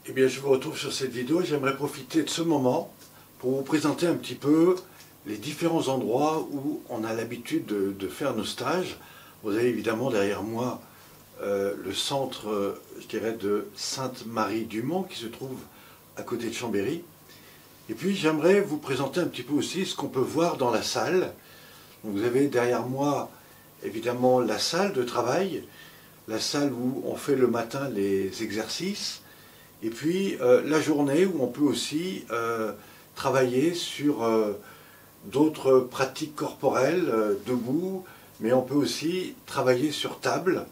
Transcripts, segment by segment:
Eh bien, je vous retrouve sur cette vidéo. J'aimerais profiter de ce moment pour vous présenter un petit peu les différents endroits où on a l'habitude de faire nos stages. Vous avez évidemment derrière moi le centre, je dirais, de Sainte-Marie-du-Mont qui se trouve à côté de Chambéry. Et puis, j'aimerais vous présenter un petit peu aussi ce qu'on peut voir dans la salle. Donc, vous avez derrière moi, évidemment, la salle de travail, la salle où on fait le matin les exercices. Et puis la journée où on peut aussi travailler sur d'autres pratiques corporelles debout, mais on peut aussi travailler sur table.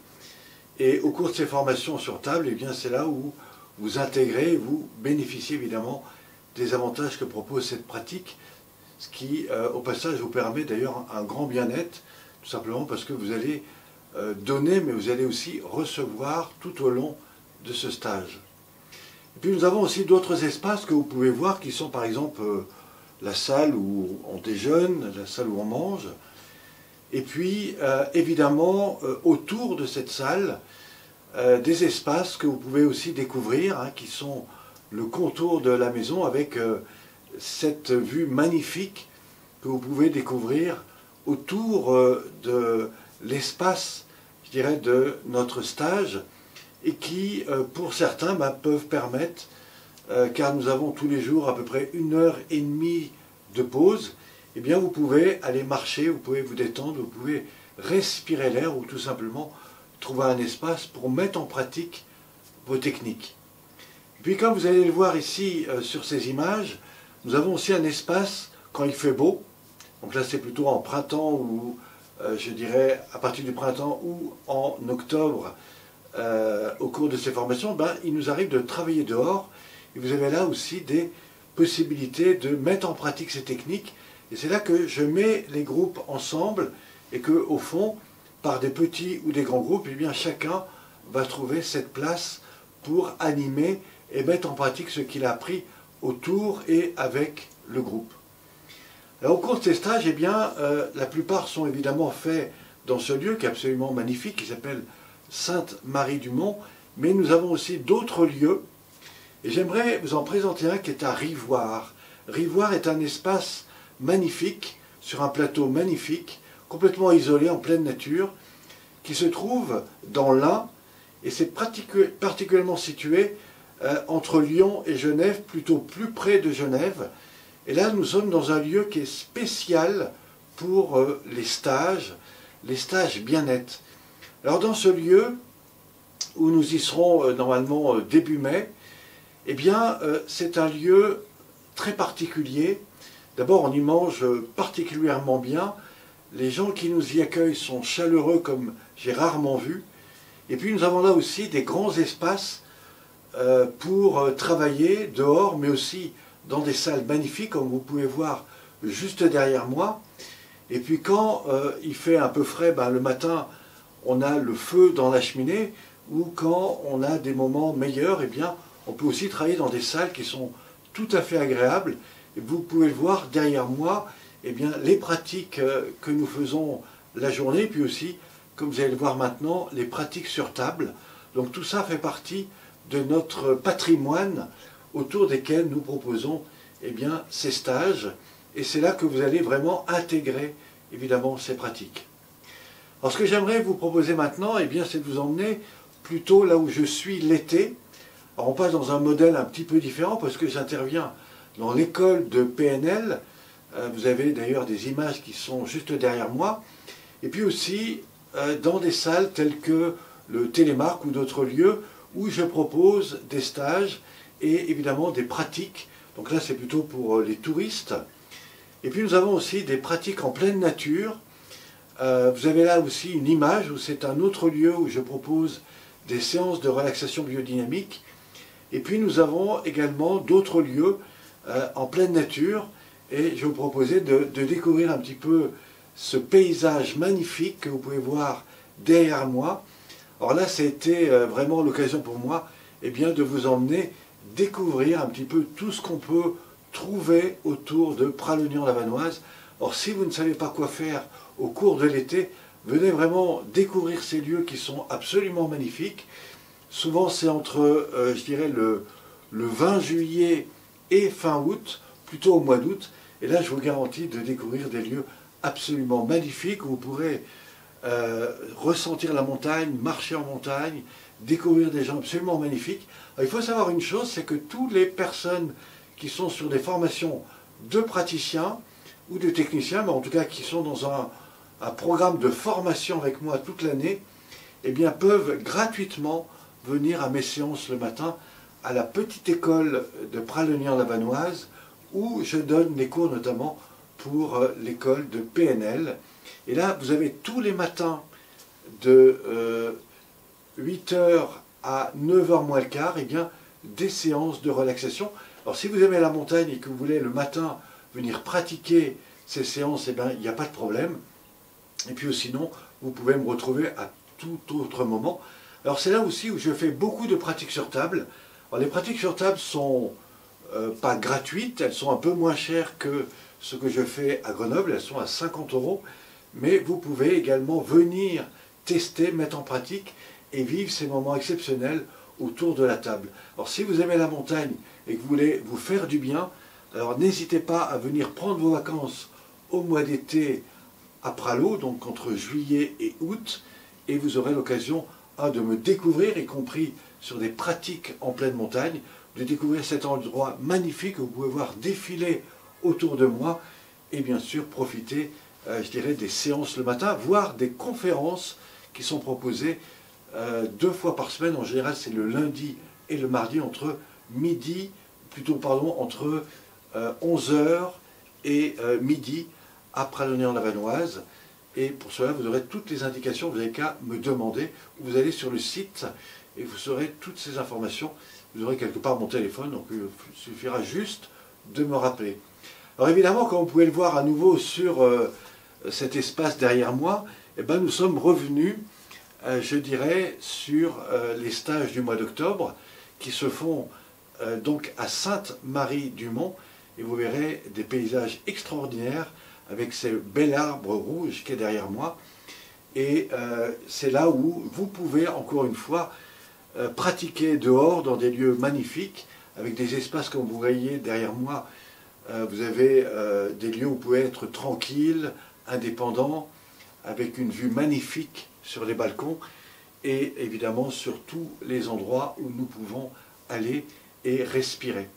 Et au cours de ces formations sur table, eh bien c'est là où vous intégrez et vous bénéficiez évidemment des avantages que propose cette pratique, ce qui au passage vous permet d'ailleurs un grand bien-être, tout simplement parce que vous allez donner, mais vous allez aussi recevoir tout au long de ce stage. Et puis nous avons aussi d'autres espaces que vous pouvez voir qui sont par exemple la salle où on déjeune, la salle où on mange. Et puis évidemment autour de cette salle, des espaces que vous pouvez aussi découvrir, hein, qui sont le contour de la maison avec cette vue magnifique que vous pouvez découvrir autour de l'espace, je dirais, de notre stage, et qui, pour certains, peuvent permettre, car nous avons tous les jours à peu près 1h30 de pause, eh bien vous pouvez aller marcher, vous pouvez vous détendre, vous pouvez respirer l'air ou tout simplement trouver un espace pour mettre en pratique vos techniques. Et puis comme vous allez le voir ici sur ces images, nous avons aussi un espace quand il fait beau, donc là c'est plutôt en printemps ou je dirais à partir du printemps ou en octobre, au cours de ces formations, il nous arrive de travailler dehors et vous avez là aussi des possibilités de mettre en pratique ces techniques et c'est là que je mets les groupes ensemble et que au fond, par des petits ou des grands groupes, eh bien, chacun va trouver cette place pour animer et mettre en pratique ce qu'il a appris autour et avec le groupe. Alors, au cours de ces stages, eh bien, la plupart sont évidemment faits dans ce lieu qui est absolument magnifique, qui s'appelle Sainte-Marie-du-Mont, mais nous avons aussi d'autres lieux, et j'aimerais vous en présenter un qui est à Rivoire. Rivoire est un espace magnifique, sur un plateau magnifique, complètement isolé, en pleine nature, qui se trouve dans l'Ain, et c'est particulièrement situé entre Lyon et Genève, plutôt plus près de Genève, et là nous sommes dans un lieu qui est spécial pour les stages bien-être. Alors dans ce lieu, où nous y serons normalement début mai, eh bien c'est un lieu très particulier. D'abord on y mange particulièrement bien, les gens qui nous y accueillent sont chaleureux comme j'ai rarement vu, et puis nous avons là aussi des grands espaces pour travailler dehors, mais aussi dans des salles magnifiques comme vous pouvez voir juste derrière moi. Et puis quand il fait un peu frais, le matin, on a le feu dans la cheminée, ou quand on a des moments meilleurs, eh bien, on peut aussi travailler dans des salles qui sont tout à fait agréables. Et vous pouvez le voir derrière moi, eh bien, les pratiques que nous faisons la journée, puis aussi, comme vous allez le voir maintenant, les pratiques sur table. Donc tout ça fait partie de notre patrimoine autour desquels nous proposons eh bien, ces stages. Et c'est là que vous allez vraiment intégrer, évidemment, ces pratiques. Alors ce que j'aimerais vous proposer maintenant, eh bien, c'est de vous emmener plutôt là où je suis l'été. Alors on passe dans un modèle un petit peu différent parce que j'interviens dans l'école de PNL. Vous avez d'ailleurs des images qui sont juste derrière moi. Et puis aussi dans des salles telles que le Télémark ou d'autres lieux où je propose des stages et évidemment des pratiques. Donc là c'est plutôt pour les touristes. Et puis nous avons aussi des pratiques en pleine nature. Vous avez là aussi une image où c'est un autre lieu où je propose des séances de relaxation biodynamique. Et puis nous avons également d'autres lieux en pleine nature. Et je vais vous proposer de découvrir un petit peu ce paysage magnifique que vous pouvez voir derrière moi. Alors là, c'était vraiment l'occasion pour moi eh bien, de vous emmener découvrir un petit peu tout ce qu'on peut trouver autour de Pralognan-la-Vanoise. Or, si vous ne savez pas quoi faire au cours de l'été, venez vraiment découvrir ces lieux qui sont absolument magnifiques. Souvent, c'est entre, je dirais, le le 20 juillet et fin août, plutôt au mois d'août. Et là, je vous garantis de découvrir des lieux absolument magnifiques où vous pourrez ressentir la montagne, marcher en montagne, découvrir des gens absolument magnifiques. Alors, il faut savoir une chose, c'est que toutes les personnes qui sont sur des formations de praticiens ou de techniciens, mais en tout cas qui sont dans un programme de formation avec moi toute l'année, eh bien, peuvent gratuitement venir à mes séances le matin à la petite école de Pralognan-la-Vanoise où je donne les cours notamment pour l'école de PNL. Et là, vous avez tous les matins de 8 heures à 9 heures moins le quart, eh bien, des séances de relaxation. Alors si vous aimez la montagne et que vous voulez le matin venir pratiquer ces séances, eh bien, il n'y a pas de problème. Et puis sinon, vous pouvez me retrouver à tout autre moment. Alors c'est là aussi où je fais beaucoup de pratiques sur table. Alors, les pratiques sur table sont pas gratuites, elles sont un peu moins chères que ce que je fais à Grenoble, elles sont à 50 €, mais vous pouvez également venir tester, mettre en pratique et vivre ces moments exceptionnels autour de la table. Alors si vous aimez la montagne et que vous voulez vous faire du bien, alors n'hésitez pas à venir prendre vos vacances au mois d'été à Pralot, donc entre juillet et août, et vous aurez l'occasion de me découvrir, y compris sur des pratiques en pleine montagne, de découvrir cet endroit magnifique où vous pouvez voir défiler autour de moi, et bien sûr profiter, je dirais, des séances le matin, voire des conférences qui sont proposées 2 fois par semaine. En général, c'est le lundi et le mardi entre entre 11 h et midi à Pralognan-la-Vanoise. Et pour cela, vous aurez toutes les indications, vous n'avez qu'à me demander. Vous allez sur le site et vous aurez toutes ces informations. Vous aurez quelque part mon téléphone, donc il suffira juste de me rappeler. Alors évidemment, comme vous pouvez le voir à nouveau sur cet espace derrière moi, eh ben, nous sommes revenus, je dirais, sur les stages du mois d'octobre qui se font donc à Sainte-Marie-du-Mont. Et vous verrez des paysages extraordinaires avec ces bel arbre rouge qui est derrière moi. Et c'est là où vous pouvez, encore une fois, pratiquer dehors dans des lieux magnifiques, avec des espaces comme vous voyez derrière moi. Vous avez des lieux où vous pouvez être tranquille, indépendant, avec une vue magnifique sur les balcons, et évidemment sur tous les endroits où nous pouvons aller et respirer.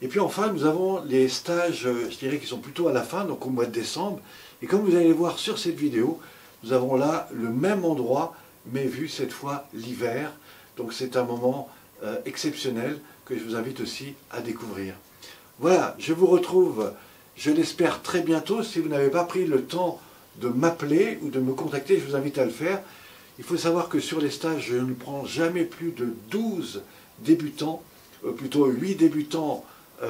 Et puis enfin, nous avons les stages, je dirais, qui sont plutôt à la fin, donc au mois de décembre. Et comme vous allez voir sur cette vidéo, nous avons là le même endroit, mais vu cette fois l'hiver. Donc c'est un moment exceptionnel que je vous invite aussi à découvrir. Voilà, je vous retrouve, je l'espère, très bientôt. Si vous n'avez pas pris le temps de m'appeler ou de me contacter, je vous invite à le faire. Il faut savoir que sur les stages, je ne prends jamais plus de 12 débutants, plutôt 8 débutants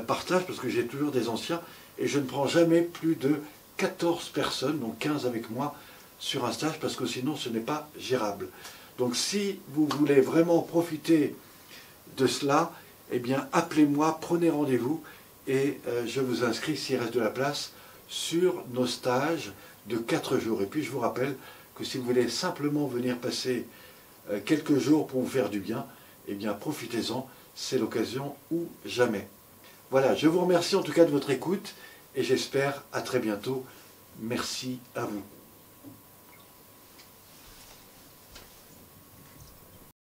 par stage, parce que j'ai toujours des anciens, et je ne prends jamais plus de 14 personnes, donc 15 avec moi, sur un stage, parce que sinon ce n'est pas gérable. Donc si vous voulez vraiment profiter de cela, eh bien appelez-moi, prenez rendez-vous, et je vous inscris, s'il reste de la place, sur nos stages de 4 jours. Et puis je vous rappelle que si vous voulez simplement venir passer quelques jours pour vous faire du bien, eh bien profitez-en, c'est l'occasion ou jamais. Voilà, je vous remercie en tout cas de votre écoute et j'espère à très bientôt. Merci à vous.